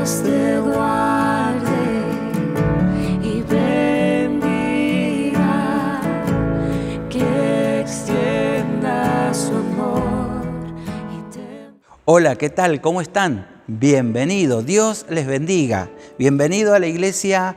Dios te guarde y bendiga, que extienda su amor y te... Hola, ¿qué tal? ¿Cómo están? Bienvenidos, Dios les bendiga. Bienvenido a la iglesia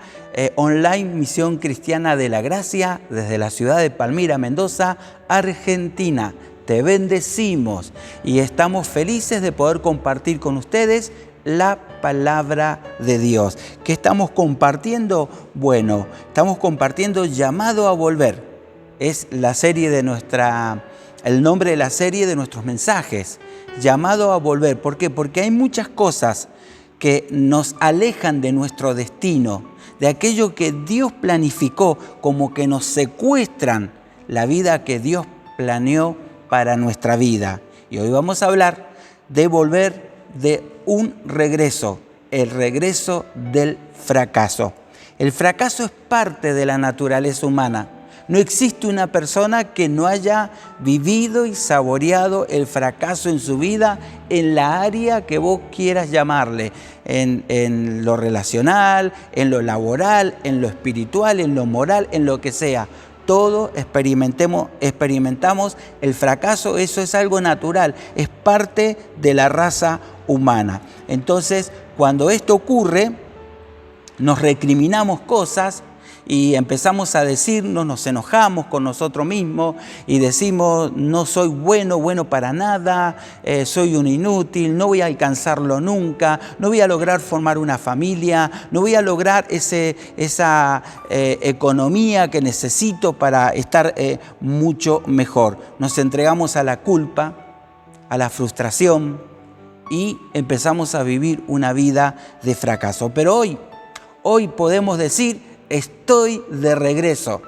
online Misión Cristiana de la Gracia desde la ciudad de Palmira, Mendoza, Argentina. Te bendecimos y estamos felices de poder compartir con ustedes la palabra de Dios. ¿Qué estamos compartiendo? Bueno, estamos compartiendo Llamado a Volver. Es la serie de el nombre de la serie de nuestros mensajes. Llamado a volver. ¿Por qué? Porque hay muchas cosas que nos alejan de nuestro destino, de aquello que Dios planificó, como que nos secuestran la vida que Dios planeó para nuestra vida. Y hoy vamos a hablar de volver, de un regreso, el regreso del fracaso. El fracaso es parte de la naturaleza humana. No existe una persona que no haya vivido y saboreado el fracaso en su vida en la área que vos quieras llamarle, en lo relacional, en lo laboral, en lo espiritual, en lo moral, en lo que sea. Todos experimentamos el fracaso, eso es algo natural, es parte de la raza humana. Entonces, cuando esto ocurre, nos recriminamos cosas, y empezamos a decirnos, nos enojamos con nosotros mismos y decimos, no soy bueno para nada, soy un inútil, no voy a alcanzarlo nunca, no voy a lograr formar una familia, no voy a lograr esa economía que necesito para estar mucho mejor. Nos entregamos a la culpa, a la frustración y empezamos a vivir una vida de fracaso. Pero hoy podemos decir, estoy de regreso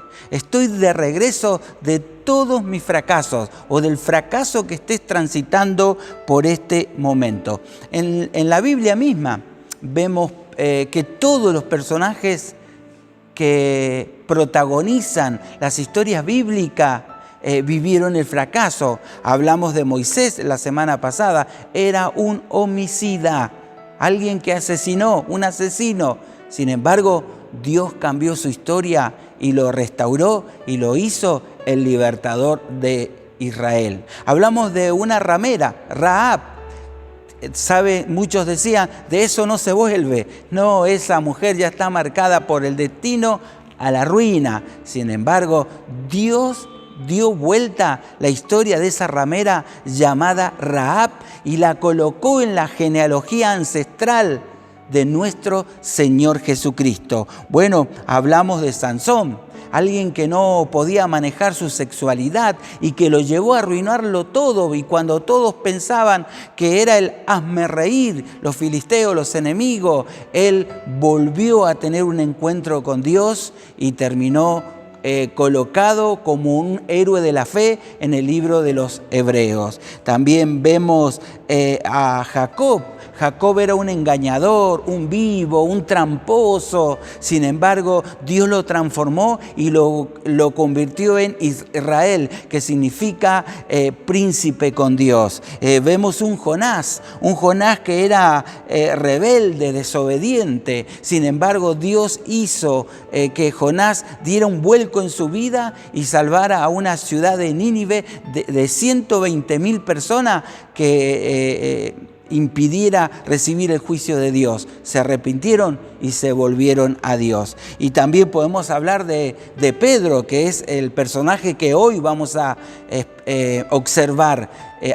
de todos mis fracasos o del fracaso que estés transitando por este momento. En la Biblia misma vemos que todos los personajes que protagonizan las historias bíblicas vivieron el fracaso. Hablamos de Moisés la semana pasada, era un homicida, alguien que asesinó, un asesino. Sin embargo, Dios cambió su historia y lo restauró y lo hizo el libertador de Israel. Hablamos de una ramera, Rahab. Muchos decían, de eso no se vuelve. No, esa mujer ya está marcada por el destino a la ruina. Sin embargo, Dios dio vuelta la historia de esa ramera llamada Rahab y la colocó en la genealogía ancestral de nuestro Señor Jesucristo. Bueno, hablamos de Sansón, alguien que no podía manejar su sexualidad y que lo llevó a arruinarlo todo, y cuando todos pensaban que era el hazmerreír, los filisteos, los enemigos, él volvió a tener un encuentro con Dios y terminó colocado como un héroe de la fe en el libro de los Hebreos. También vemos a Jacob. Jacob era un engañador, un vivo, un tramposo. Sin embargo, Dios lo transformó y lo convirtió en Israel, que significa príncipe con Dios. Vemos un Jonás que era rebelde, desobediente. Sin embargo, Dios hizo que Jonás diera un vuelco en su vida y salvara a una ciudad de Nínive de 120.000 personas que impidiera recibir el juicio de Dios. Se arrepintieron y se volvieron a Dios. Y también podemos hablar de Pedro, que es el personaje que hoy vamos a observar,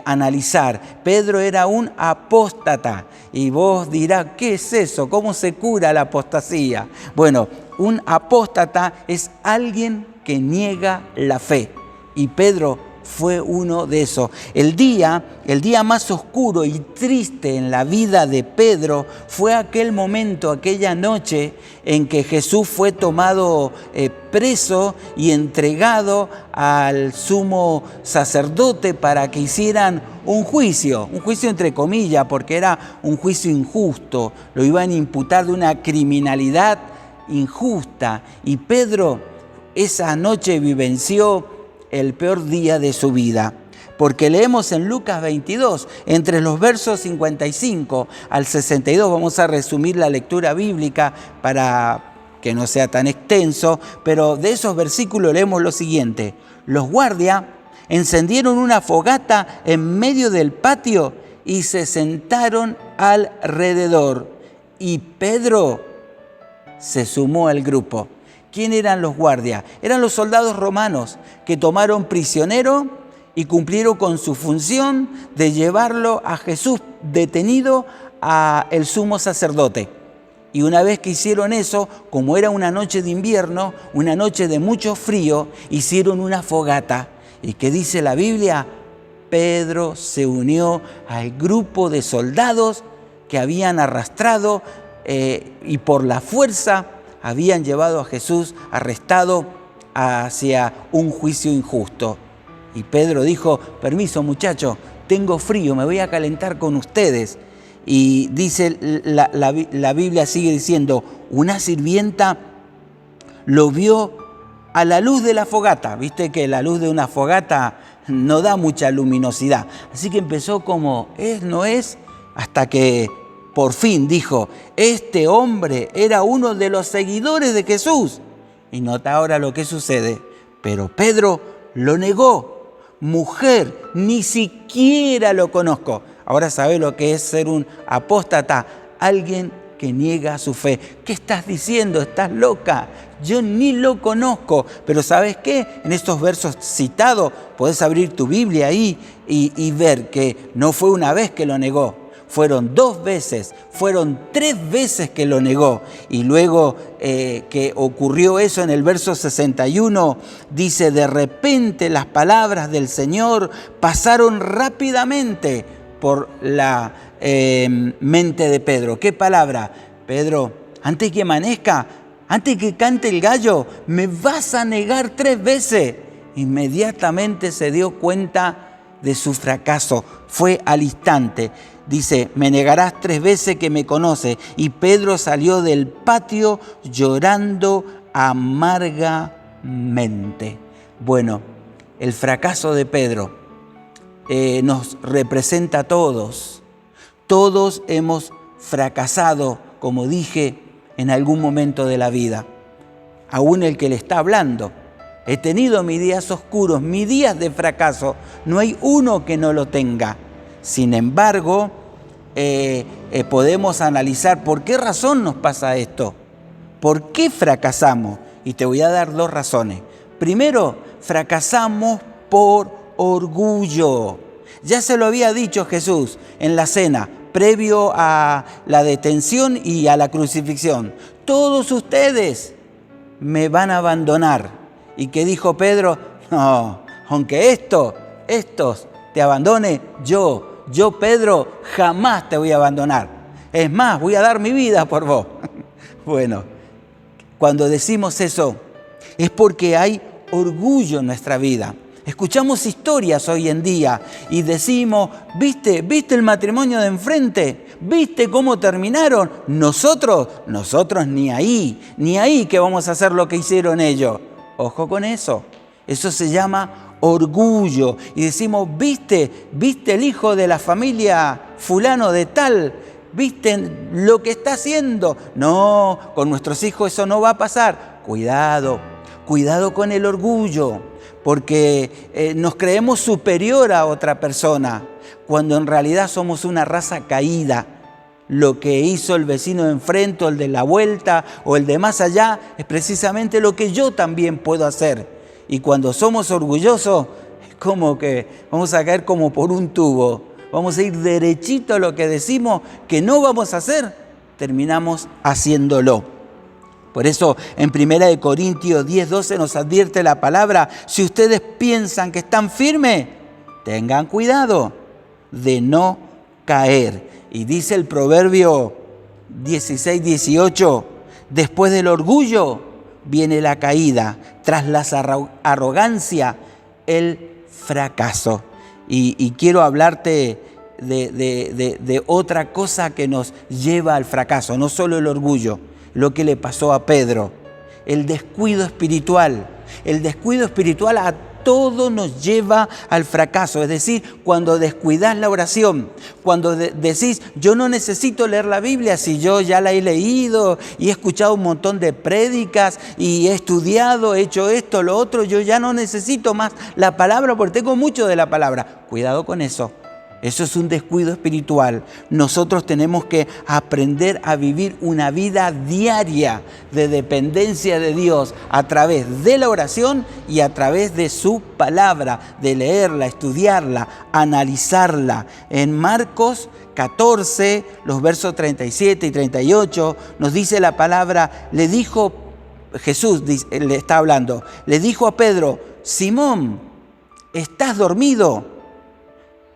analizar. Pedro era un apóstata. Y vos dirás, ¿qué es eso? ¿Cómo se cura la apostasía? Bueno, un apóstata es alguien que niega la fe. Y Pedro fue uno de esos. El día más oscuro y triste en la vida de Pedro fue aquel momento, aquella noche en que Jesús fue tomado preso y entregado al sumo sacerdote para que hicieran un juicio entre comillas, porque era un juicio injusto. Lo iban a imputar de una criminalidad injusta. Y Pedro esa noche vivenció el peor día de su vida. Porque leemos en Lucas 22, entre los versos 55 al 62, vamos a resumir la lectura bíblica para que no sea tan extenso, pero de esos versículos leemos lo siguiente: los guardias encendieron una fogata en medio del patio y se sentaron alrededor, y Pedro se sumó al grupo. ¿Quién eran los guardias? Eran los soldados romanos que tomaron prisionero y cumplieron con su función de llevarlo a Jesús detenido a el sumo sacerdote. Y una vez que hicieron eso, como era una noche de invierno, una noche de mucho frío, hicieron una fogata. ¿Y qué dice la Biblia? Pedro se unió al grupo de soldados que habían arrastrado y por la fuerza habían llevado a Jesús arrestado hacia un juicio injusto. Y Pedro dijo: permiso muchachos, tengo frío, me voy a calentar con ustedes. Y dice, la Biblia sigue diciendo, una sirvienta lo vio a la luz de la fogata. Viste que la luz de una fogata no da mucha luminosidad. Así que empezó como, no es, hasta que por fin dijo, este hombre era uno de los seguidores de Jesús. Y nota ahora lo que sucede. Pero Pedro lo negó. Mujer, ni siquiera lo conozco. Ahora sabe lo que es ser un apóstata, alguien que niega su fe. ¿Qué estás diciendo? ¿Estás loca? Yo ni lo conozco. Pero ¿sabes qué? En estos versos citados, podés abrir tu Biblia ahí y ver que no fue una vez que lo negó. Fueron 2 veces, fueron 3 veces que lo negó. Y luego que ocurrió eso en el verso 61, dice, de repente las palabras del Señor pasaron rápidamente por la mente de Pedro. ¿Qué palabra? Pedro, antes que amanezca, antes que cante el gallo, me vas a negar 3 veces. Inmediatamente se dio cuenta de su fracaso. Fue al instante. Dice, me negarás 3 veces que me conoces. Y Pedro salió del patio llorando amargamente. Bueno, el fracaso de Pedro nos representa a todos. Todos hemos fracasado, como dije, en algún momento de la vida. Aún el que le está hablando. He tenido mis días oscuros, mis días de fracaso. No hay uno que no lo tenga. Sin embargo, podemos analizar por qué razón nos pasa esto. ¿Por qué fracasamos? Y te voy a dar 2 razones. Primero, fracasamos por orgullo. Ya se lo había dicho Jesús en la cena, previo a la detención y a la crucifixión. Todos ustedes me van a abandonar. ¿Y qué dijo Pedro? No, aunque estos te abandone, yo Pedro jamás te voy a abandonar. Es más, voy a dar mi vida por vos. Bueno, cuando decimos eso es porque hay orgullo en nuestra vida. Escuchamos historias hoy en día y decimos, ¿viste el matrimonio de enfrente? ¿Viste cómo terminaron? Nosotros ni ahí que vamos a hacer lo que hicieron ellos. Ojo con eso. Eso se llama orgullo. Y decimos, ¿viste el hijo de la familia fulano de tal? ¿Viste lo que está haciendo? No, con nuestros hijos eso no va a pasar. Cuidado con el orgullo, porque nos creemos superior a otra persona, cuando en realidad somos una raza caída. Lo que hizo el vecino de enfrente, o el de la vuelta, o el de más allá, es precisamente lo que yo también puedo hacer. Y cuando somos orgullosos, es como que vamos a caer como por un tubo. Vamos a ir derechito a lo que decimos que no vamos a hacer, terminamos haciéndolo. Por eso en 1 Corintios 10:12 nos advierte la palabra, si ustedes piensan que están firmes, tengan cuidado de no caer. Y dice el Proverbio 16:18, después del orgullo viene la caída, tras la arrogancia el fracaso. Y quiero hablarte de otra cosa que nos lleva al fracaso, no solo el orgullo, lo que le pasó a Pedro, el descuido espiritual. El descuido espiritual a todo nos lleva al fracaso. Es decir, cuando descuidás la oración, cuando decís, yo no necesito leer la Biblia si yo ya la he leído y he escuchado un montón de prédicas y he estudiado, he hecho esto, lo otro, yo ya no necesito más la palabra porque tengo mucho de la palabra. Cuidado con eso. Eso es un descuido espiritual. Nosotros tenemos que aprender a vivir una vida diaria de dependencia de Dios a través de la oración y a través de su palabra, de leerla, estudiarla, analizarla. En Marcos 14, los versos 37 y 38, nos dice la palabra, le dijo Jesús, le está hablando, le dijo a Pedro, Simón, ¿estás dormido?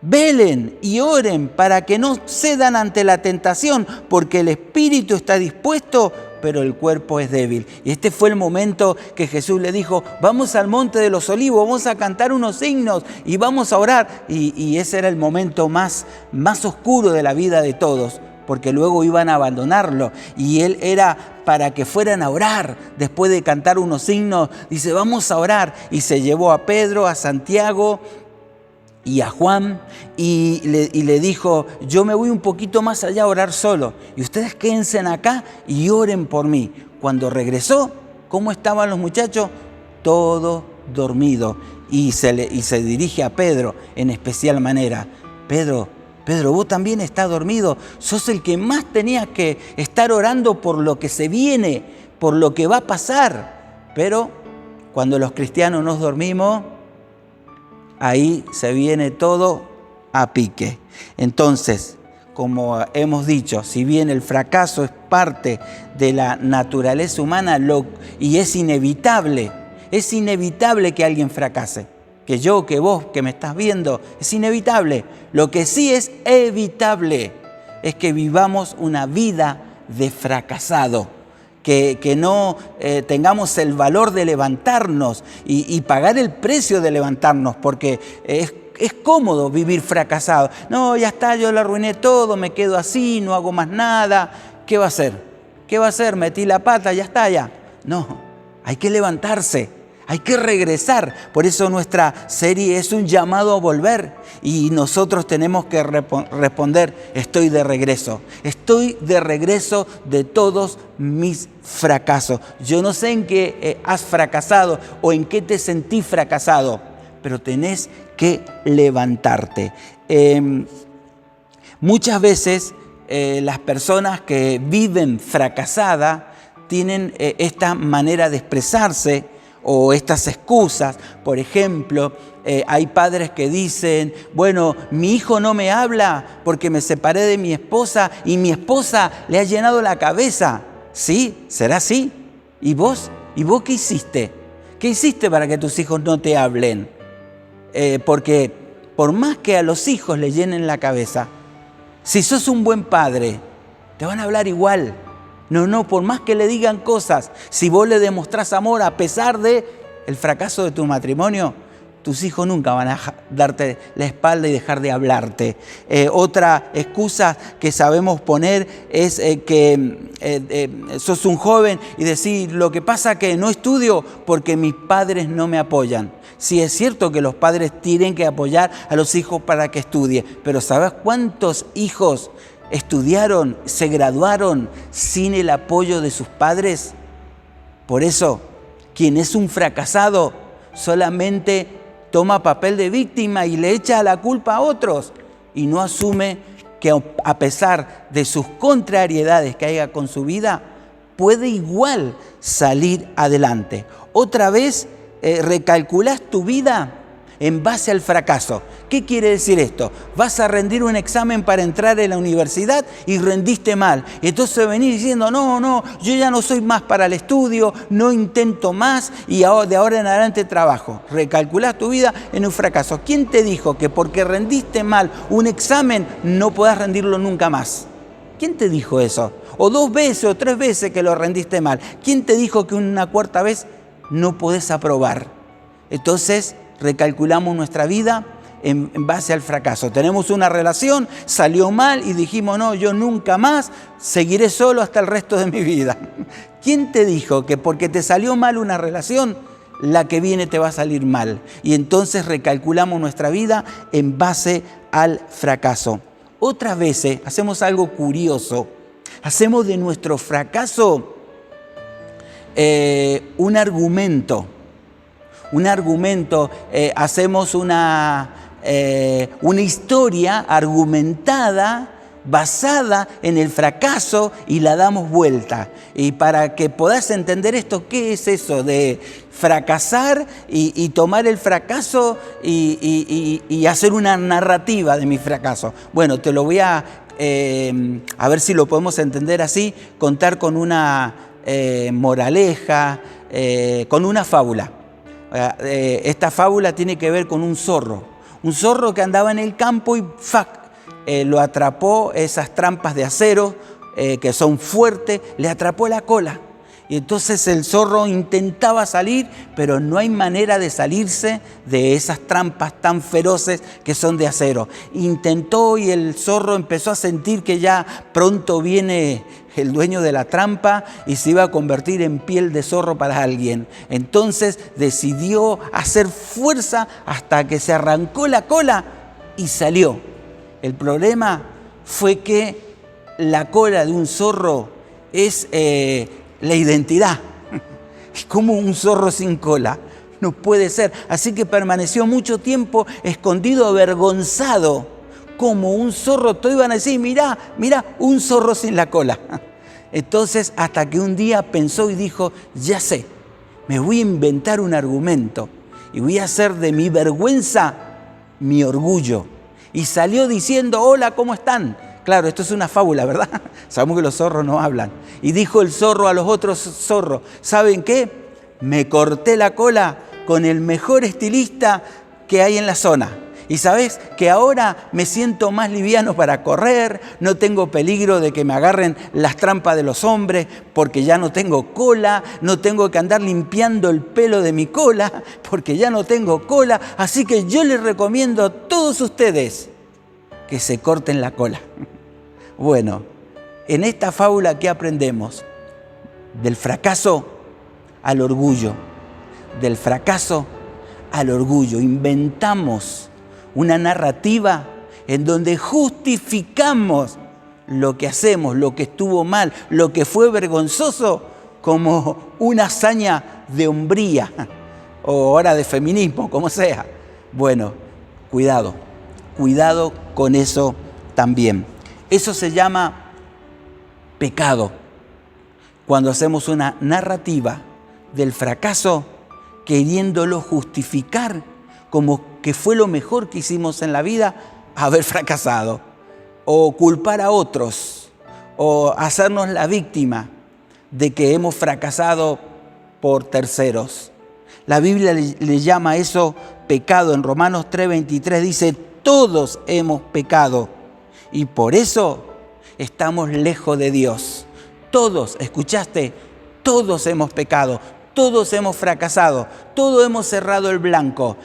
Velen y oren para que no cedan ante la tentación, porque el espíritu está dispuesto, pero el cuerpo es débil. Y este fue el momento que Jesús le dijo, vamos al monte de los olivos, vamos a cantar unos himnos y vamos a orar. Y ese era el momento más oscuro de la vida de todos, porque luego iban a abandonarlo. Y él era para que fueran a orar. Después de cantar unos himnos, dice, vamos a orar. Y se llevó a Pedro, a Santiago y a Juan y le dijo, yo me voy un poquito más allá a orar solo y ustedes quédense acá y oren por mí. Cuando regresó, ¿cómo estaban los muchachos? Todo dormido. Y se dirige a Pedro en especial manera. Pedro, vos también estás dormido. Sos el que más tenías que estar orando por lo que se viene, por lo que va a pasar. Pero cuando los cristianos nos dormimos, ahí se viene todo a pique. Entonces, como hemos dicho, si bien el fracaso es parte de la naturaleza humana y es inevitable que alguien fracase. Que yo, que vos, que me estás viendo, es inevitable. Lo que sí es evitable es que vivamos una vida de fracasado. Que no tengamos el valor de levantarnos y pagar el precio de levantarnos, porque es cómodo vivir fracasado. No, ya está, yo lo arruiné todo, me quedo así, no hago más nada. ¿Qué va a hacer? ¿Qué va a hacer? Metí la pata, ya está, ya. No, hay que levantarse. Hay que regresar. Por eso nuestra serie es un llamado a volver. Y nosotros tenemos que responder, estoy de regreso. Estoy de regreso de todos mis fracasos. Yo no sé en qué has fracasado o en qué te sentís fracasado, pero tenés que levantarte. Muchas veces las personas que viven fracasadas tienen esta manera de expresarse o estas excusas. Por ejemplo, hay padres que dicen, bueno, mi hijo no me habla porque me separé de mi esposa y mi esposa le ha llenado la cabeza. ¿Sí? ¿Será así? ¿Y vos? ¿Y vos qué hiciste? ¿Qué hiciste para que tus hijos no te hablen? Porque por más que a los hijos le llenen la cabeza, si sos un buen padre, te van a hablar igual. No, por más que le digan cosas, si vos le demostrás amor a pesar de el fracaso de tu matrimonio, tus hijos nunca van a darte la espalda y dejar de hablarte. Otra excusa que sabemos poner es que sos un joven y decís, lo que pasa que no estudio porque mis padres no me apoyan. Sí, es cierto que los padres tienen que apoyar a los hijos para que estudien, pero ¿sabes cuántos hijos estudiaron, se graduaron sin el apoyo de sus padres? Por eso, quien es un fracasado solamente toma papel de víctima y le echa la culpa a otros y no asume que a pesar de sus contrariedades que haya con su vida, puede igual salir adelante. Otra vez recalculás tu vida en base al fracaso. ¿Qué quiere decir esto? Vas a rendir un examen para entrar en la universidad y rendiste mal. Entonces venís diciendo, no, yo ya no soy más para el estudio, no intento más y de ahora en adelante trabajo. Recalculás tu vida en un fracaso. ¿Quién te dijo que porque rendiste mal un examen no podás rendirlo nunca más? ¿Quién te dijo eso? O 2 veces o 3 veces que lo rendiste mal. ¿Quién te dijo que una 4ª vez no podés aprobar? Entonces, recalculamos nuestra vida en base al fracaso. Tenemos una relación, salió mal y dijimos, no, yo nunca más seguiré solo hasta el resto de mi vida. ¿Quién te dijo que porque te salió mal una relación la que viene te va a salir mal. Y entonces recalculamos nuestra vida en base al fracaso. Otras veces hacemos algo curioso. Hacemos de nuestro fracaso un argumento. Hacemos una historia argumentada basada en el fracaso y la damos vuelta. Y para que puedas entender esto, ¿qué es eso de fracasar y tomar el fracaso y hacer una narrativa de mi fracaso? Bueno, te lo voy a ver si lo podemos entender así, contar con una moraleja, con una fábula. Esta fábula tiene que ver con un zorro que andaba en el campo y lo atrapó esas trampas de acero que son fuertes, le atrapó la cola. Y entonces el zorro intentaba salir, pero no hay manera de salirse de esas trampas tan feroces que son de acero. Intentó y el zorro empezó a sentir que ya pronto viene el dueño de la trampa y se iba a convertir en piel de zorro para alguien. Entonces decidió hacer fuerza hasta que se arrancó la cola y salió. El problema fue que la cola de un zorro es la identidad. ¿Cómo un zorro sin cola? No puede ser. Así que permaneció mucho tiempo escondido, avergonzado, como un zorro. Todos iban a decir, mirá, un zorro sin la cola. Entonces, hasta que un día pensó y dijo, ya sé, me voy a inventar un argumento y voy a hacer de mi vergüenza mi orgullo. Y salió diciendo, hola, ¿cómo están? Claro, esto es una fábula, ¿verdad? Sabemos que los zorros no hablan. Y dijo el zorro a los otros zorros, ¿saben qué? Me corté la cola con el mejor estilista que hay en la zona. Y sabes que ahora me siento más liviano para correr, no tengo peligro de que me agarren las trampas de los hombres porque ya no tengo cola, no tengo que andar limpiando el pelo de mi cola porque ya no tengo cola. Así que yo les recomiendo a todos ustedes que se corten la cola. Bueno, en esta fábula, ¿qué aprendemos? Del fracaso al orgullo. Del fracaso al orgullo. Inventamos una narrativa en donde justificamos lo que hacemos, lo que estuvo mal, lo que fue vergonzoso, como una hazaña de hombría o ahora de feminismo, como sea. Bueno, cuidado con eso también. Eso se llama pecado, cuando hacemos una narrativa del fracaso queriéndolo justificar como que fue lo mejor que hicimos en la vida haber fracasado, o culpar a otros, o hacernos la víctima de que hemos fracasado por terceros. La Biblia le llama a eso pecado. En Romanos 3:23 dice, todos hemos pecado y por eso estamos lejos de Dios. Todos, ¿escuchaste? Todos hemos pecado, todos hemos fracasado, todos hemos cerrado el blanco,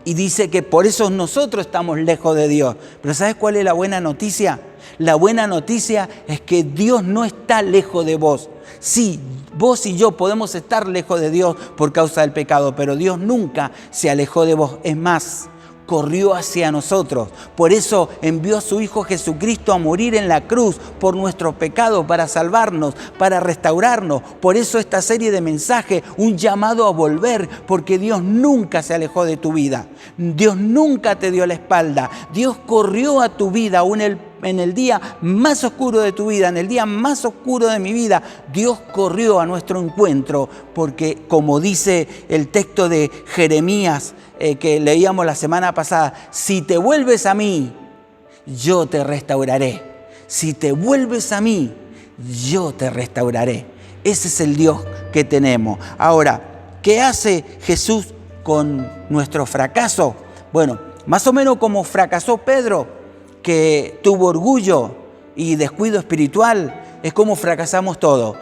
y dice que por eso nosotros estamos lejos de Dios. Pero ¿sabes cuál es la buena noticia? La buena noticia es que Dios no está lejos de vos. Sí, vos y yo podemos estar lejos de Dios por causa del pecado, pero Dios nunca se alejó de vos. Es más, corrió hacia nosotros. Por eso envió a su Hijo Jesucristo a morir en la cruz por nuestros pecados, para salvarnos, para restaurarnos. Por eso esta serie de mensajes, un llamado a volver, porque Dios nunca se alejó de tu vida. Dios nunca te dio la espalda. Dios corrió a tu vida, aún en el día más oscuro de tu vida, en el día más oscuro de mi vida, Dios corrió a nuestro encuentro, porque como dice el texto de Jeremías que leíamos la semana pasada, si te vuelves a mí, yo te restauraré. Si te vuelves a mí, yo te restauraré. Ese es el Dios que tenemos. Ahora, ¿qué hace Jesús con nuestro fracaso? Bueno, más o menos como fracasó Pedro, que tuvo orgullo y descuido espiritual, es como fracasamos todos,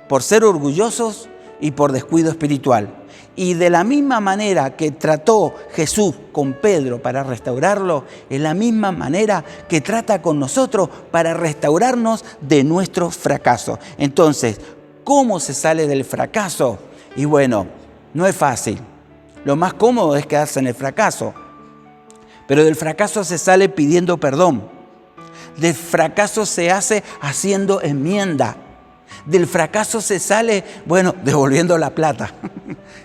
por ser orgullosos y por descuido espiritual. Y de la misma manera que trató Jesús con Pedro para restaurarlo, es la misma manera que trata con nosotros para restaurarnos de nuestros fracasos. Entonces, ¿cómo se sale del fracaso? Y bueno, No es fácil. Lo más cómodo es quedarse en el fracaso. Pero del fracaso se sale pidiendo perdón. Del fracaso se hace haciendo enmienda. Del fracaso se sale, devolviendo la plata.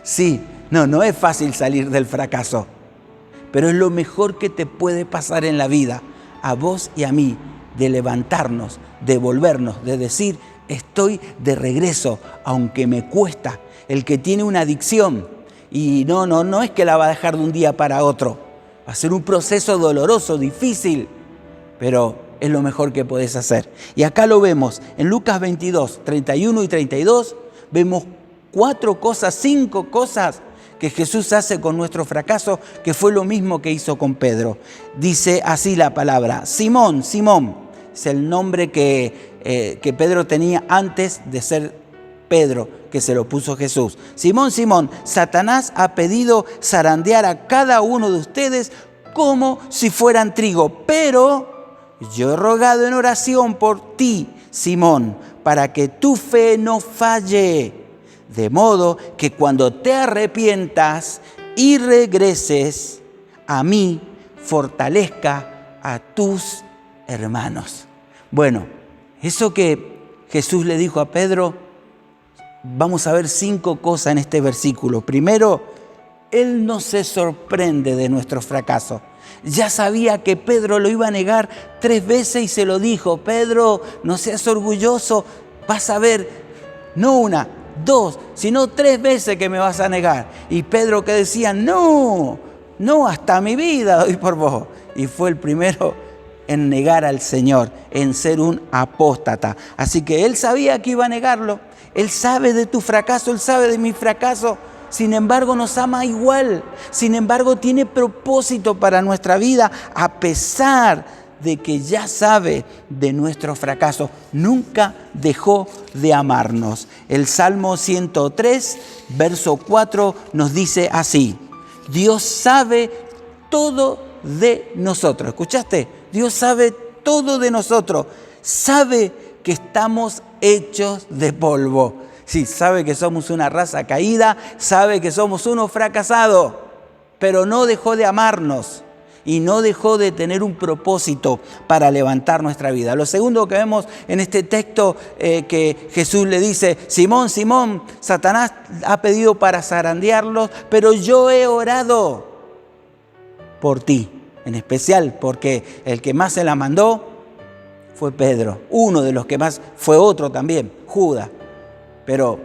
Sí, no es fácil salir del fracaso. Pero es lo mejor que te puede pasar en la vida, a vos y a mí, de levantarnos, de volvernos, de decir, estoy de regreso, aunque me cuesta. El que tiene una adicción, y no es que la va a dejar de un día para otro. Va a ser un proceso doloroso, difícil, pero es lo mejor que podés hacer. Y acá lo vemos, en Lucas 22, 31 y 32, vemos 5 cosas que Jesús hace con nuestro fracaso, que fue lo mismo que hizo con Pedro. Dice así la palabra: Simón, Simón, es el nombre que Pedro tenía antes de ser Pedro, que se lo puso Jesús. Simón, Simón, Satanás ha pedido zarandear a cada uno de ustedes como si fueran trigo, pero yo he rogado en oración por ti, Simón, para que tu fe no falle. De modo que cuando te arrepientas y regreses a mí, fortalezca a tus hermanos. Bueno, eso que Jesús le dijo a Pedro, vamos a ver 5 cosas en este versículo. Primero, Él no se sorprende de nuestro fracaso. Ya sabía que Pedro lo iba a negar 3 veces y se lo dijo: Pedro, no seas orgulloso, vas a ver, no 1, 2, sino 3 veces que me vas a negar. Y Pedro que decía, no, hasta mi vida doy por vos. Y fue el primero en negar al Señor, en ser un apóstata. Así que Él sabía que iba a negarlo. Él sabe de tu fracaso, Él sabe de mi fracaso. Sin embargo, nos ama igual. Sin embargo, tiene propósito para nuestra vida, a pesar de que ya sabe de nuestro fracaso. Nunca dejó de amarnos. El Salmo 103, verso 4, nos dice así: Dios sabe todo de nosotros. ¿Escuchaste? Dios sabe todo de nosotros. Sabe que estamos hechos de polvo. Sí, sabe que somos una raza caída, sabe que somos unos fracasados, pero no dejó de amarnos y no dejó de tener un propósito para levantar nuestra vida. Lo segundo que vemos en este texto, que Jesús le dice: Simón, Simón, Satanás ha pedido para zarandearlos, pero yo he orado por ti, en especial porque el que más se la mandó fue Pedro. Uno de los que más fue otro también, Judas. Pero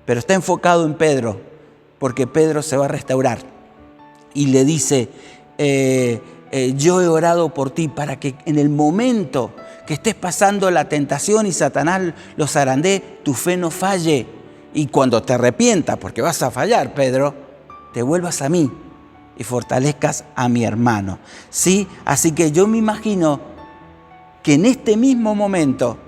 está enfocado en Pedro, porque Pedro se va a restaurar. Y le dice, yo he orado por ti para que en el momento que estés pasando la tentación y Satanás lo zarandee, tu fe no falle. Y cuando te arrepientas, porque vas a fallar, Pedro, te vuelvas a mí y fortalezcas a mi hermano. ¿Sí? Así que yo me imagino que en este mismo momento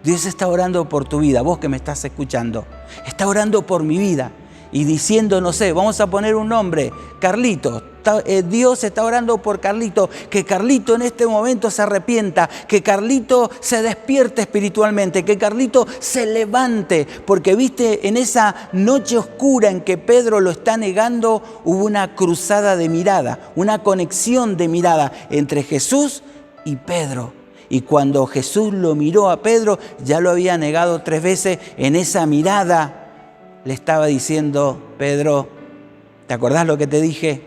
Dios está orando por tu vida, vos que me estás escuchando. Está orando por mi vida y diciendo, no sé, vamos a poner un nombre, Carlito. Dios está orando por Carlito, que Carlito en este momento se arrepienta, que Carlito se despierte espiritualmente, que Carlito se levante, porque viste, en esa noche oscura en que Pedro lo está negando, hubo una cruzada de mirada, una conexión de mirada entre Jesús y Pedro. Y cuando Jesús lo miró a Pedro, ya lo había negado 3 veces. En esa mirada le estaba diciendo, Pedro, ¿te acordás lo que te dije?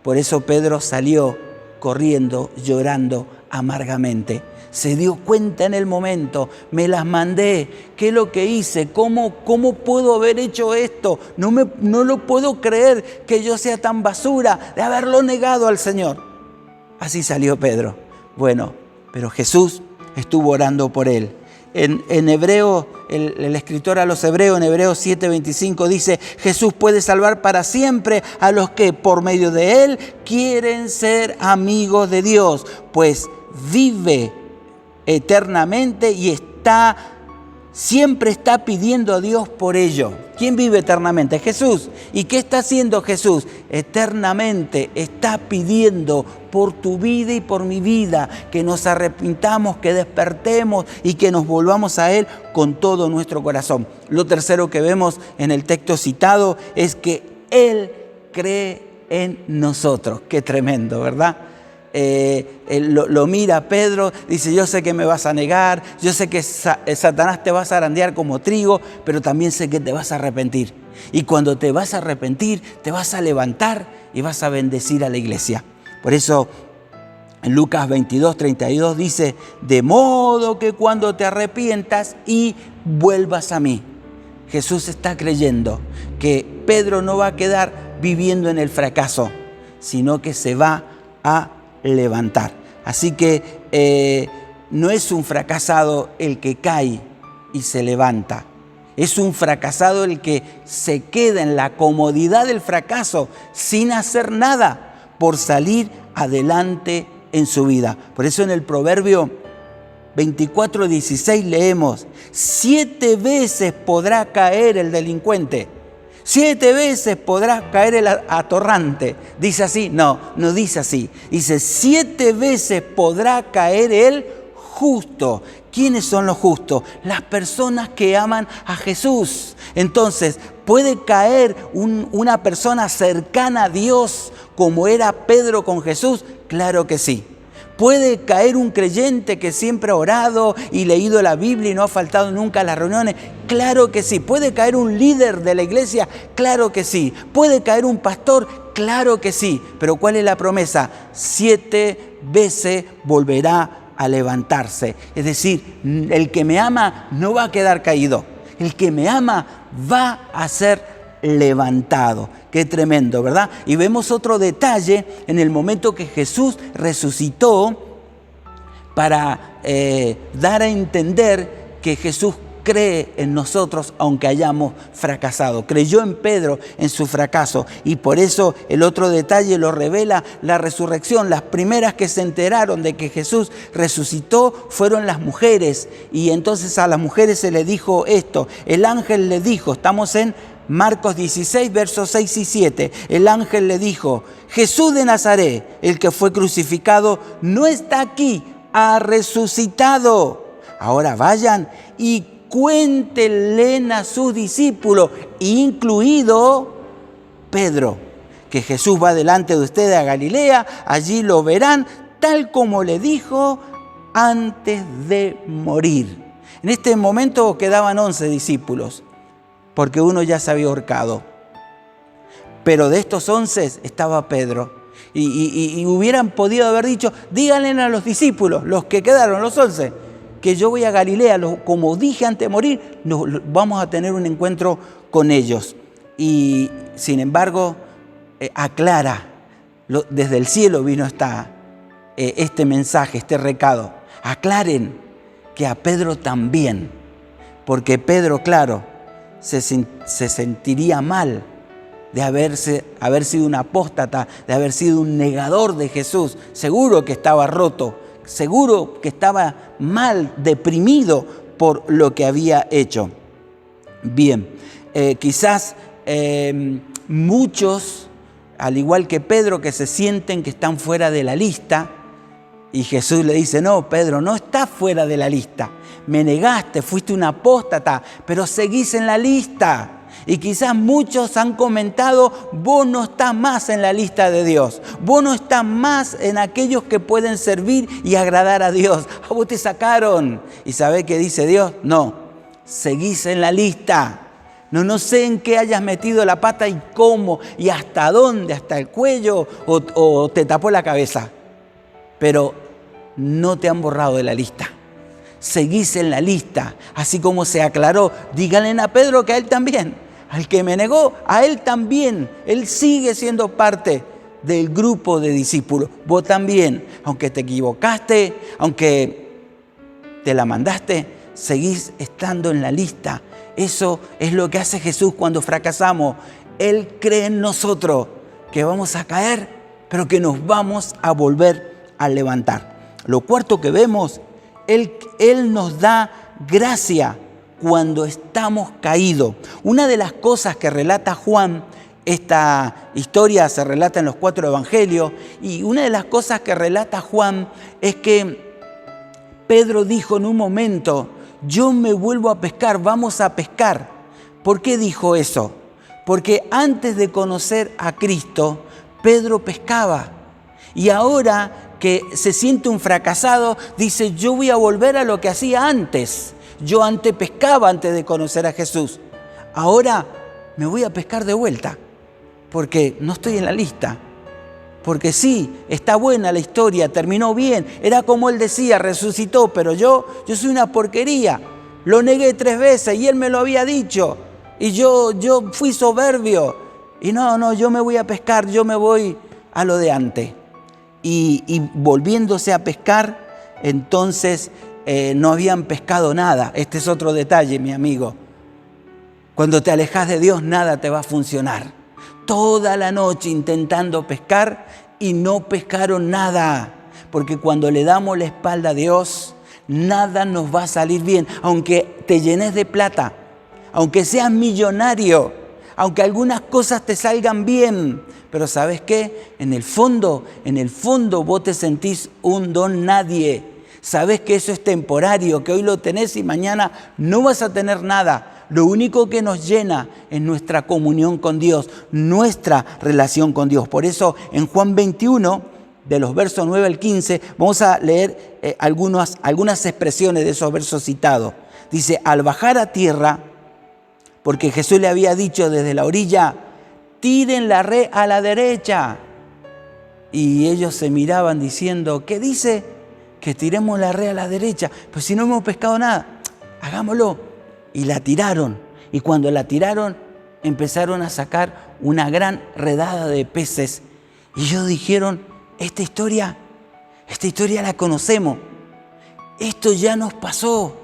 Por eso Pedro salió corriendo, llorando amargamente. Se dio cuenta en el momento, me las mandé, ¿qué es lo que hice? ¿Cómo puedo haber hecho esto? No lo puedo creer que yo sea tan basura de haberlo negado al Señor. Así salió Pedro. Bueno, pero Jesús estuvo orando por él. En Hebreo, el escritor a los Hebreos, en Hebreos 7:25 dice, Jesús puede salvar para siempre a los que por medio de él quieren ser amigos de Dios, pues vive eternamente y siempre está pidiendo a Dios por ello. ¿Quién vive eternamente? Jesús. ¿Y qué está haciendo Jesús? Eternamente está pidiendo por tu vida y por mi vida, que nos arrepintamos, que despertemos y que nos volvamos a Él con todo nuestro corazón. Lo tercero que vemos en el texto citado es que Él cree en nosotros. Qué tremendo, ¿verdad? Lo mira Pedro, dice: yo sé que me vas a negar, yo sé que Satanás te va a zarandear como trigo, pero también sé que te vas a arrepentir. Y cuando te vas a arrepentir, te vas a levantar y vas a bendecir a la iglesia. Por eso en Lucas 22:32 dice: de modo que cuando te arrepientas y vuelvas a mí. Jesús está creyendo que Pedro no va a quedar viviendo en el fracaso, sino que se va a levantar. Así que no es un fracasado el que cae y se levanta. Es un fracasado el que se queda en la comodidad del fracaso sin hacer nada por salir adelante en su vida. Por eso en el Proverbio 24:16 leemos: 7 veces podrá caer el delincuente, 7 veces podrá caer el atorrante. ¿Dice así? No dice así. Dice: 7 veces podrá caer el justo. ¿Quiénes son los justos? Las personas que aman a Jesús. Entonces, ¿puede caer una persona cercana a Dios como era Pedro con Jesús? Claro que sí. ¿Puede caer un creyente que siempre ha orado y leído la Biblia y no ha faltado nunca a las reuniones? Claro que sí. ¿Puede caer un líder de la iglesia? Claro que sí. ¿Puede caer un pastor? Claro que sí. Pero ¿cuál es la promesa? 7 veces volverá a levantarse. Es decir, el que me ama no va a quedar caído. El que me ama va a ser levantado. Qué tremendo, ¿verdad? Y vemos otro detalle en el momento que Jesús resucitó para dar a entender que Jesús cree en nosotros aunque hayamos fracasado. Creyó en Pedro en su fracaso y por eso el otro detalle lo revela la resurrección. Las primeras que se enteraron de que Jesús resucitó fueron las mujeres, y entonces a las mujeres se le dijo esto. El ángel le dijo, estamos en Marcos 16, versos 6 y 7. El ángel le dijo: Jesús de Nazaret, el que fue crucificado, no está aquí, ha resucitado. Ahora vayan y cuéntenle a sus discípulos, incluido Pedro, que Jesús va delante de ustedes a Galilea, allí lo verán, tal como le dijo antes de morir. En este momento quedaban 11 discípulos, porque uno ya se había ahorcado. Pero de estos 11 estaba Pedro. Y hubieran podido haber dicho: díganle a los discípulos, los que quedaron, los 11, que yo voy a Galilea, como dije antes de morir, vamos a tener un encuentro con ellos. Y sin embargo, aclara, desde el cielo vino este mensaje, este recado. Aclaren que a Pedro también, porque Pedro, claro, se sentiría mal de haber sido un apóstata, de haber sido un negador de Jesús. Seguro que estaba roto, seguro que estaba mal, deprimido por lo que había hecho. Bien, quizás muchos, al igual que Pedro, que se sienten que están fuera de la lista, y Jesús le dice: no, Pedro, no estás fuera de la lista. Me negaste, fuiste un apóstata, pero seguís en la lista. Y quizás muchos han comentado: vos no estás más en la lista de Dios. Vos no estás más en aquellos que pueden servir y agradar a Dios. A vos te sacaron. ¿Y sabés qué dice Dios? No, seguís en la lista. No sé en qué hayas metido la pata y cómo, y hasta dónde, hasta el cuello o te tapó la cabeza. Pero no te han borrado de la lista. Seguís en la lista, así como se aclaró. Díganle a Pedro que a él también, al que me negó, a él también. Él sigue siendo parte del grupo de discípulos. Vos también, aunque te equivocaste, aunque te la mandaste, seguís estando en la lista. Eso es lo que hace Jesús cuando fracasamos. Él cree en nosotros que vamos a caer, pero que nos vamos a volver a levantar. Lo cuarto que vemos, Él nos da gracia cuando estamos caídos. Una de las cosas que relata Juan Esta historia se relata en los 4 evangelios y una de las cosas que relata Juan es que Pedro dijo en un momento, yo me vuelvo a pescar, vamos a pescar. ¿Por qué dijo eso? Porque antes de conocer a Cristo, Pedro pescaba. Y ahora que se siente un fracasado, dice, yo voy a volver a lo que hacía antes. Yo antes pescaba antes de conocer a Jesús. Ahora me voy a pescar de vuelta, porque no estoy en la lista. Porque sí, está buena la historia, terminó bien. Era como él decía, resucitó, pero yo soy una porquería. Lo negué 3 veces y él me lo había dicho. Y yo fui soberbio. Y no, yo me voy a pescar, yo me voy a lo de antes. Y volviéndose a pescar, entonces no habían pescado nada. Este es otro detalle, mi amigo. Cuando te alejas de Dios, nada te va a funcionar. Toda la noche intentando pescar y no pescaron nada. Porque cuando le damos la espalda a Dios, nada nos va a salir bien. Aunque te llenes de plata, aunque seas millonario, aunque algunas cosas te salgan bien. Pero ¿sabes qué? En el fondo vos te sentís un don nadie. Sabés que eso es temporario, que hoy lo tenés y mañana no vas a tener nada. Lo único que nos llena es nuestra comunión con Dios, nuestra relación con Dios. Por eso en Juan 21, de los versos 9 al 15, vamos a leer algunas expresiones de esos versos citados. Dice, al bajar a tierra, porque Jesús le había dicho desde la orilla, tiren la red a la derecha. Y ellos se miraban diciendo, ¿qué dice? Que tiremos la red a la derecha. Pues si no hemos pescado nada, hagámoslo. Y la tiraron. Y cuando la tiraron, empezaron a sacar una gran redada de peces. Y ellos dijeron, esta historia la conocemos. Esto ya nos pasó.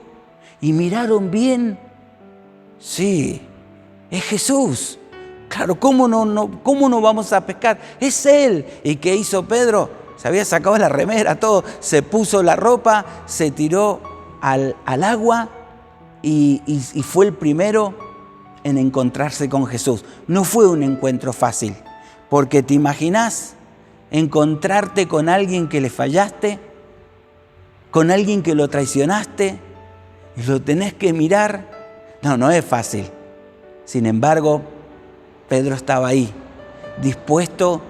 Y miraron bien. Sí, es Jesús. Claro, ¿cómo no vamos a pescar? Es Él. ¿Y qué hizo Pedro? Se había sacado la remera, todo. Se puso la ropa, se tiró al agua. Y fue el primero en encontrarse con Jesús. No fue un encuentro fácil, porque te imaginás encontrarte con alguien que le fallaste, con alguien que lo traicionaste, y lo tenés que mirar. No es fácil. Sin embargo, Pedro estaba ahí, dispuesto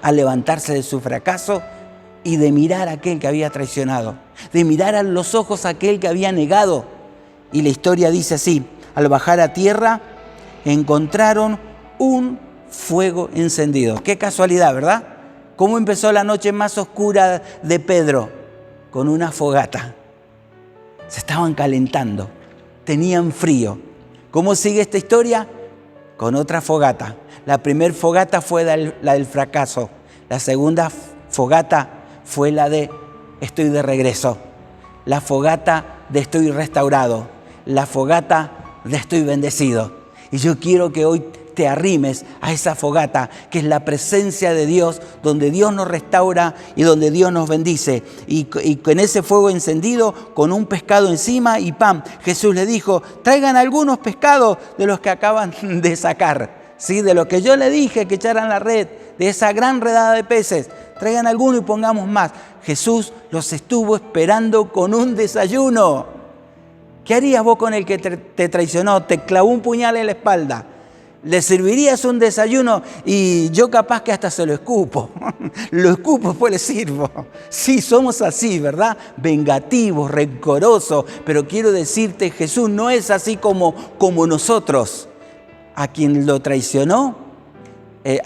a levantarse de su fracaso y de mirar a aquel que había traicionado, de mirar a los ojos a aquel que había negado. Y la historia dice así, al bajar a tierra encontraron un fuego encendido. Qué casualidad, ¿verdad? ¿Cómo empezó la noche más oscura de Pedro? Con una fogata. Se estaban calentando, tenían frío. ¿Cómo sigue esta historia? Con otra fogata. La primera fogata fue la del fracaso. La segunda fogata fue la de estoy de regreso. La fogata de estoy restaurado. La fogata de estoy bendecido. Y yo quiero que hoy te arrimes a esa fogata, que es la presencia de Dios, donde Dios nos restaura y donde Dios nos bendice. Y con ese fuego encendido, con un pescado encima y pan, Jesús le dijo, traigan algunos pescados de los que acaban de sacar, ¿sí? De lo que yo le dije que echaran la red, de esa gran redada de peces. Traigan algunos y pongamos más. Jesús los estuvo esperando con un desayuno. ¿Qué harías vos con el que te traicionó? Te clavó un puñal en la espalda. ¿Le servirías un desayuno? Y yo capaz que hasta se lo escupo. Lo escupo, pues le sirvo. Sí, somos así, ¿verdad? Vengativos, rencorosos. Pero quiero decirte, Jesús no es así como nosotros. A quien lo traicionó,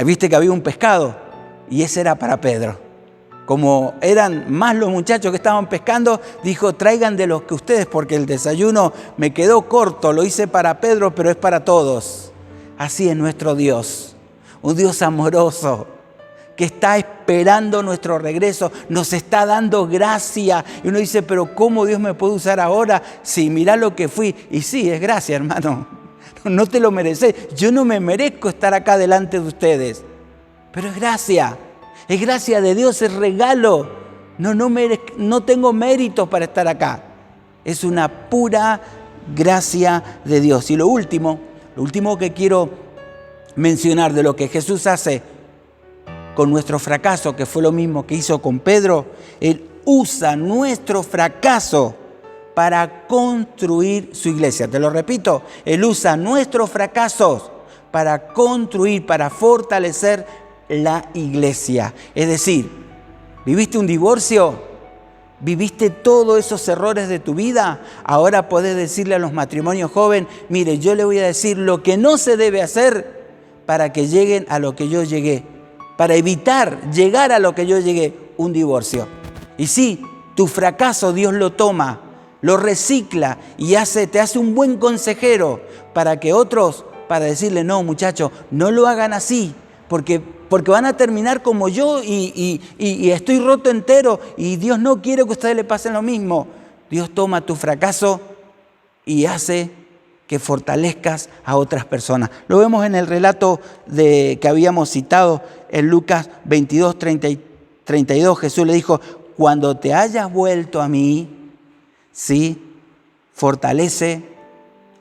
viste que había un pescado. Y ese era para Pedro. Como eran más los muchachos que estaban pescando, dijo, traigan de los que ustedes, porque el desayuno me quedó corto. Lo hice para Pedro, pero es para todos. Así es nuestro Dios, un Dios amoroso que está esperando nuestro regreso, nos está dando gracia. Y uno dice, pero ¿cómo Dios me puede usar ahora? Sí, mirá lo que fui. Y sí, es gracia, hermano. No te lo mereces. Yo no me merezco estar acá delante de ustedes. Pero es gracia de Dios, es regalo. No tengo méritos para estar acá. Es una pura gracia de Dios. Y lo último que quiero mencionar de lo que Jesús hace con nuestro fracaso, que fue lo mismo que hizo con Pedro. Él usa nuestro fracaso para construir su iglesia. Te lo repito, Él usa nuestros fracasos para construir, para fortalecer la iglesia. Es decir, ¿viviste un divorcio? ¿Viviste todos esos errores de tu vida? Ahora podés decirle a los matrimonios jóvenes, mire, yo le voy a decir lo que no se debe hacer para que lleguen a lo que yo llegué, para evitar llegar a lo que yo llegué, un divorcio. Y sí, tu fracaso Dios lo toma, lo recicla y te hace un buen consejero para que otros, para decirle, no muchachos, no lo hagan así, porque van a terminar como yo y estoy roto entero y Dios no quiere que a ustedes le pasen lo mismo. Dios toma tu fracaso y hace que fortalezcas a otras personas. Lo vemos en el relato que habíamos citado en Lucas 22, 32. Jesús le dijo, cuando te hayas vuelto a mí, sí, fortalece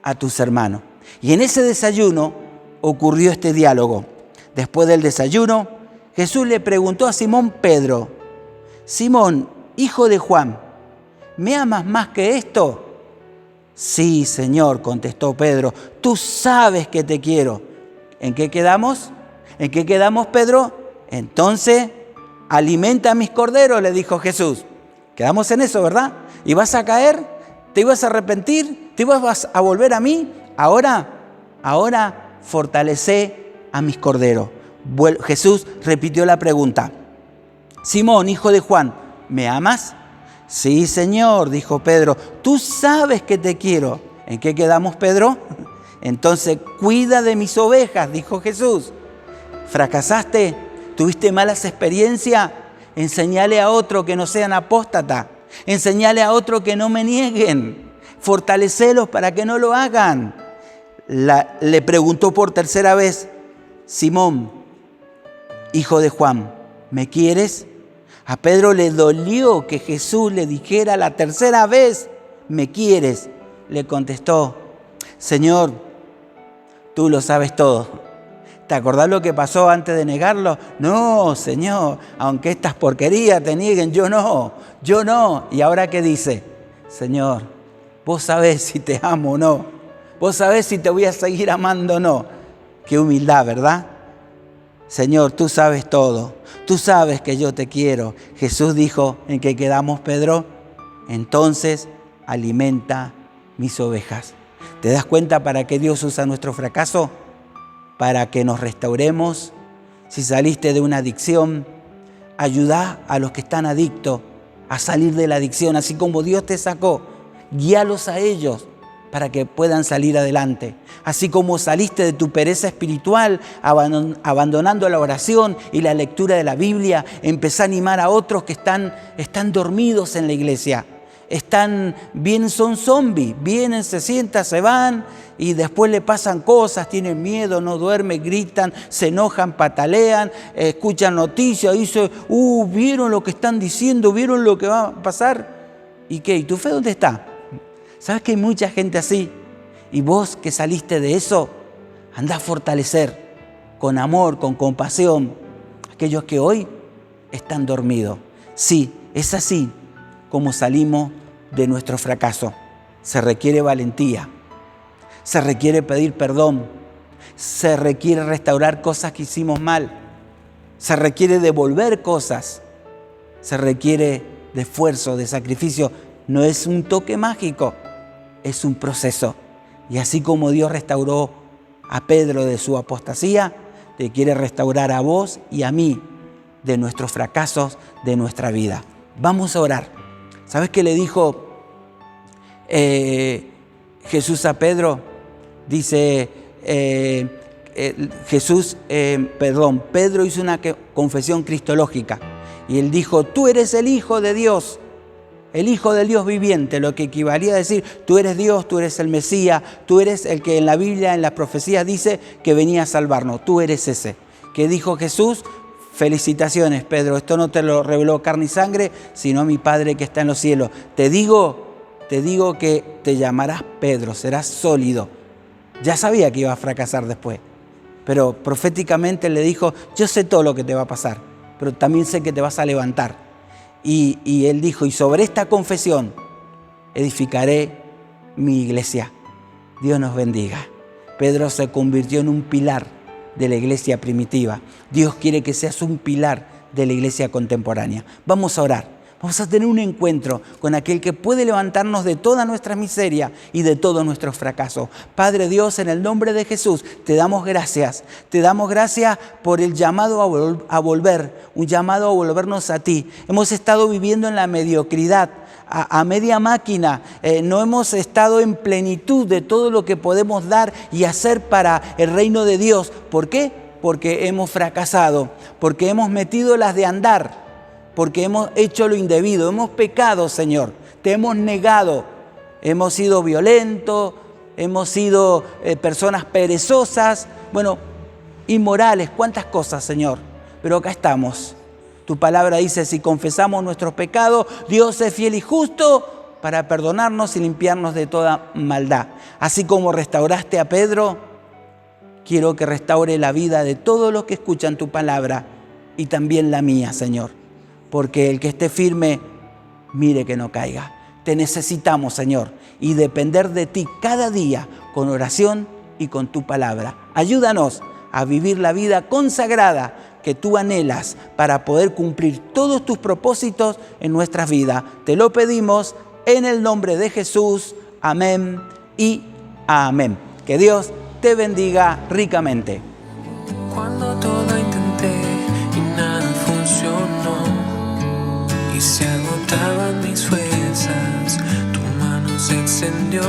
a tus hermanos. Y en ese desayuno ocurrió este diálogo. Después del desayuno, Jesús le preguntó a Simón Pedro, Simón, hijo de Juan, ¿me amas más que esto? Sí, Señor, contestó Pedro, tú sabes que te quiero. ¿En qué quedamos? ¿En qué quedamos, Pedro? Entonces, alimenta a mis corderos, le dijo Jesús. Quedamos en eso, ¿verdad? ¿Y vas a caer? ¿Te ibas a arrepentir? ¿Te ibas a volver a mí? Ahora fortalece a mis corderos. Jesús repitió la pregunta. Simón, hijo de Juan, ¿me amas? Sí, Señor, dijo Pedro, tú sabes que te quiero. ¿En qué quedamos, Pedro? Entonces, cuida de mis ovejas, dijo Jesús. ¿Fracasaste? ¿Tuviste malas experiencias? Enseñale a otro que no sean apóstatas. Enseñale a otro que no me nieguen. Fortalecelos para que no lo hagan. Le preguntó por tercera vez, Simón, hijo de Juan, ¿me quieres? A Pedro le dolió que Jesús le dijera la tercera vez, ¿me quieres? Le contestó, Señor, tú lo sabes todo. ¿Te acordás lo que pasó antes de negarlo? No, Señor, aunque estas porquerías te nieguen, yo no. ¿Y ahora qué dice? Señor, vos sabés si te amo o no. Vos sabés si te voy a seguir amando o no. Qué humildad, ¿verdad? Señor, tú sabes todo. Tú sabes que yo te quiero. Jesús dijo, ¿en qué quedamos, Pedro? Entonces, alimenta mis ovejas. ¿Te das cuenta para qué Dios usa nuestro fracaso? Para que nos restauremos. Si saliste de una adicción, ayuda a los que están adictos a salir de la adicción. Así como Dios te sacó, guíalos a ellos para que puedan salir adelante. Así como saliste de tu pereza espiritual, abandonando la oración y la lectura de la Biblia, empezá a animar a otros que están dormidos en la iglesia. Son zombies, vienen, se sientan, se van y después le pasan cosas, tienen miedo, no duermen, gritan, se enojan, patalean, escuchan noticias, dicen, ¿vieron lo que están diciendo? ¿Vieron lo que va a pasar? ¿Y qué? ¿Y tu fe dónde está? ¿Sabes que hay mucha gente así? Y vos que saliste de eso, andá a fortalecer con amor, con compasión, aquellos que hoy están dormidos. Sí, es así como salimos de nuestro fracaso. Se requiere valentía, se requiere pedir perdón, se requiere restaurar cosas que hicimos mal, se requiere devolver cosas, se requiere de esfuerzo, de sacrificio. No es un toque mágico, es un proceso. Y así como Dios restauró a Pedro de su apostasía, te quiere restaurar a vos y a mí de nuestros fracasos, de nuestra vida. Vamos a orar. ¿Sabes qué le dijo Jesús a Pedro? Dice Pedro hizo una confesión cristológica y él dijo, tú eres el Hijo de Dios. El Hijo del Dios viviente, lo que equivalía a decir, tú eres Dios, tú eres el Mesías, tú eres el que en la Biblia, en las profecías dice que venía a salvarnos, tú eres ese. ¿Qué dijo Jesús? Felicitaciones, Pedro, esto no te lo reveló carne y sangre, sino mi Padre que está en los cielos. Te digo que te llamarás Pedro, serás sólido. Ya sabía que iba a fracasar después, pero proféticamente le dijo, yo sé todo lo que te va a pasar, pero también sé que te vas a levantar. Y él dijo, y sobre esta confesión edificaré mi iglesia. Dios nos bendiga. Pedro se convirtió en un pilar de la iglesia primitiva. Dios quiere que seas un pilar de la iglesia contemporánea. Vamos a orar. Vamos a tener un encuentro con aquel que puede levantarnos de toda nuestra miseria y de todos nuestros fracasos. Padre Dios, en el nombre de Jesús, te damos gracias. Te damos gracias por el llamado a volver, un llamado a volvernos a ti. Hemos estado viviendo en la mediocridad, a media máquina. No hemos estado en plenitud de todo lo que podemos dar y hacer para el reino de Dios. ¿Por qué? Porque hemos fracasado, porque hemos metido las de andar, porque hemos hecho lo indebido, hemos pecado, Señor, te hemos negado, hemos sido violentos, hemos sido personas perezosas, inmorales, cuántas cosas, Señor, pero acá estamos. Tu palabra dice, si confesamos nuestros pecados, Dios es fiel y justo para perdonarnos y limpiarnos de toda maldad. Así como restauraste a Pedro, quiero que restaure la vida de todos los que escuchan tu palabra y también la mía, Señor. Porque el que esté firme, mire que no caiga. Te necesitamos, Señor, y depender de ti cada día con oración y con tu palabra. Ayúdanos a vivir la vida consagrada que tú anhelas para poder cumplir todos tus propósitos en nuestras vidas. Te lo pedimos en el nombre de Jesús. Amén y amén. Que Dios te bendiga ricamente. Cuando todo intenté y nada funcionó y se agotaban mis fuerzas, tu mano se extendió